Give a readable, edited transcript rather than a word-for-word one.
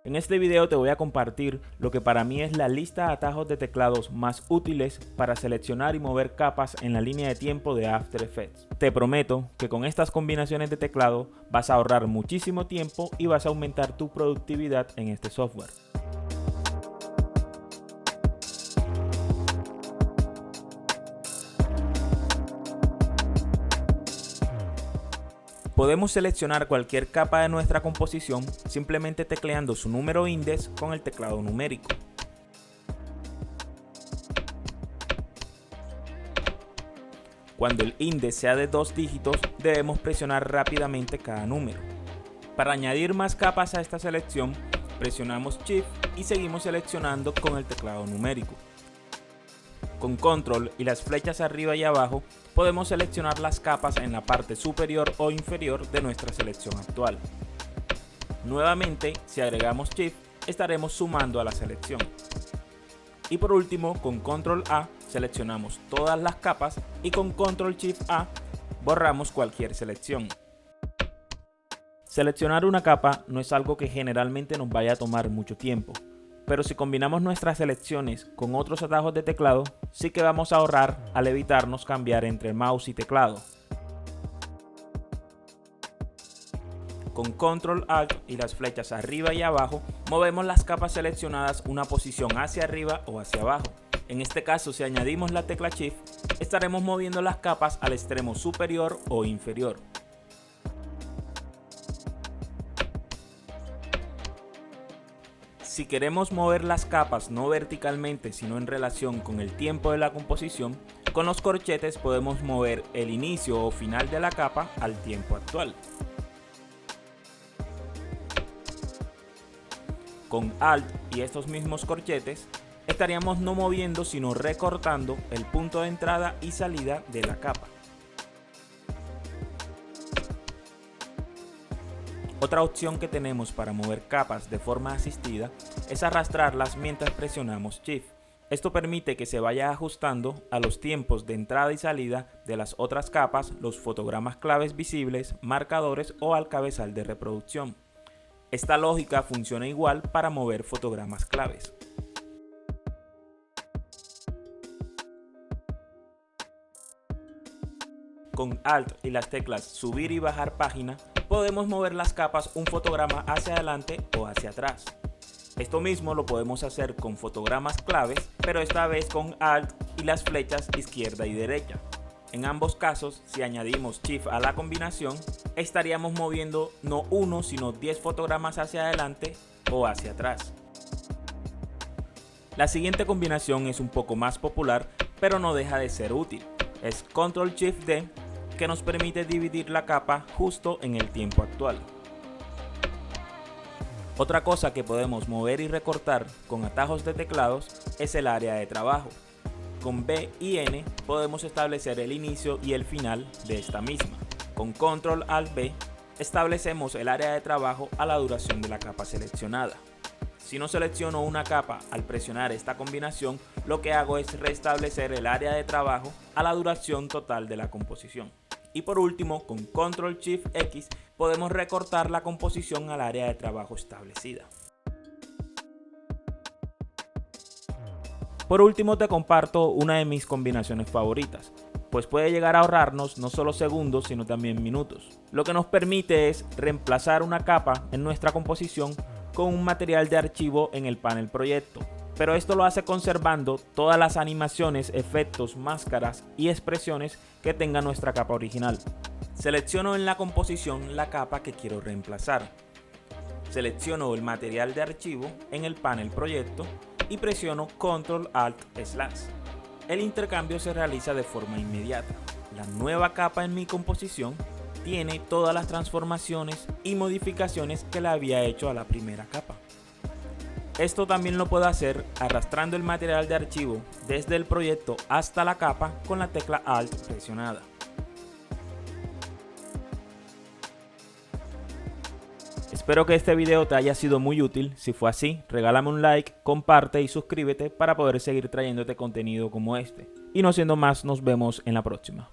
En este video te voy a compartir lo que para mí es la lista de atajos de teclados más útiles para seleccionar y mover capas en la línea de tiempo de After Effects. Te prometo que con estas combinaciones de teclado vas a ahorrar muchísimo tiempo y vas a aumentar tu productividad en este software. Podemos seleccionar cualquier capa de nuestra composición simplemente tecleando su número index con el teclado numérico. Cuando el index sea de 2 dígitos, debemos presionar rápidamente cada número. Para añadir más capas a esta selección, presionamos Shift y seguimos seleccionando con el teclado numérico. Con Control y las flechas arriba y abajo, podemos seleccionar las capas en la parte superior o inferior de nuestra selección actual. Nuevamente, si agregamos Shift, estaremos sumando a la selección. Y por último, con Control A, seleccionamos todas las capas y con Control Shift A, borramos cualquier selección. Seleccionar una capa no es algo que generalmente nos vaya a tomar mucho tiempo. Pero si combinamos nuestras selecciones con otros atajos de teclado, sí que vamos a ahorrar al evitarnos cambiar entre mouse y teclado. Con Control Alt y las flechas arriba y abajo, movemos las capas seleccionadas una posición hacia arriba o hacia abajo. En este caso, si añadimos la tecla Shift, estaremos moviendo las capas al extremo superior o inferior. Si queremos mover las capas no verticalmente sino en relación con el tiempo de la composición, con los corchetes podemos mover el inicio o final de la capa al tiempo actual. Con Alt y estos mismos corchetes, estaríamos no moviendo sino recortando el punto de entrada y salida de la capa. Otra opción que tenemos para mover capas de forma asistida es arrastrarlas mientras presionamos Shift. Esto permite que se vaya ajustando a los tiempos de entrada y salida de las otras capas, los fotogramas claves visibles, marcadores o al cabezal de reproducción. Esta lógica funciona igual para mover fotogramas claves. Con Alt y las teclas subir y bajar página, podemos mover las capas un fotograma hacia adelante o hacia atrás. Esto mismo lo podemos hacer con fotogramas claves, pero esta vez con Alt y las flechas izquierda y derecha. En ambos casos, si añadimos Shift a la combinación, estaríamos moviendo no uno sino 10 fotogramas hacia adelante o hacia atrás. La siguiente combinación es un poco más popular, pero no deja de ser útil. Es Ctrl Shift D, que nos permite dividir la capa justo en el tiempo actual. Otra cosa que podemos mover y recortar con atajos de teclados es el área de trabajo. Con B y N podemos establecer el inicio y el final de esta misma. Con Control Alt B establecemos el área de trabajo a la duración de la capa seleccionada. Si no selecciono una capa al presionar esta combinación, lo que hago es restablecer el área de trabajo a la duración total de la composición. Y por último, con Ctrl Shift X podemos recortar la composición al área de trabajo establecida. Por último, te comparto una de mis combinaciones favoritas, pues puede llegar a ahorrarnos no solo segundos sino también minutos. Lo que nos permite es reemplazar una capa en nuestra composición con un material de archivo en el panel proyecto, pero esto lo hace conservando todas las animaciones, efectos, máscaras y expresiones que tenga nuestra capa original. Selecciono en la composición la capa que quiero reemplazar. Selecciono el material de archivo en el panel proyecto y presiono Ctrl Alt /. El intercambio se realiza de forma inmediata. La nueva capa en mi composición tiene todas las transformaciones y modificaciones que le había hecho a la primera capa. Esto también lo puedo hacer arrastrando el material de archivo desde el proyecto hasta la capa con la tecla Alt presionada. Espero que este video te haya sido muy útil. Si fue así, regálame un like, comparte y suscríbete para poder seguir trayéndote contenido como este. Y no siendo más, nos vemos en la próxima.